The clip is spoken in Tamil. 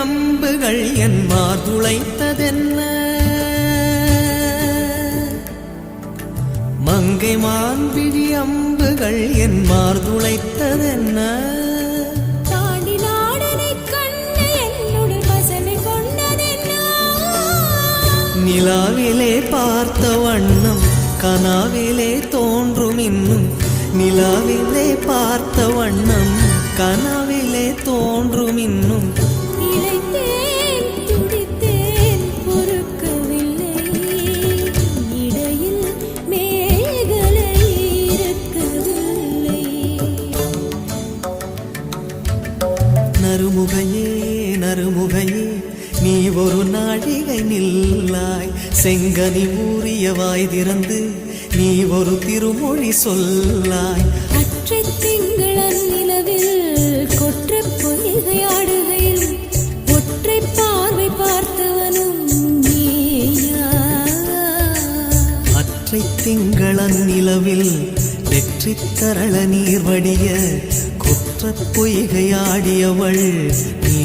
அம்புகள் என் மார்துளைத்ததென்ன மங்கை மான்பிழி அம்புகள் என் மார்துளைத்ததென்ன நிலாவிலே பார்த்த வண்ணம் கனாவிலே தோன்றும் இன்னும் நிலாவிலே பார்த்த வண்ணம் கனாவிலே தோன்றும் இன்னும் நறுமுகையே நறுமுகையே நீ ஒரு நாழிகை நில்லாய் செங்கனி ஊறிய வாய் திறந்து நீ ஒரு திருமொழி சொல்லாய் அற்றை திங்களன் நிலவில் கொற்ற பொய்கையாடுகையில் ஒற்றை பார்வை பார்த்தவனும் நீயா அற்றை திங்களன் நிலவில் வெற்றி தரள நீர் வடிய கொற்ற பொய்கையாடியவள் நீ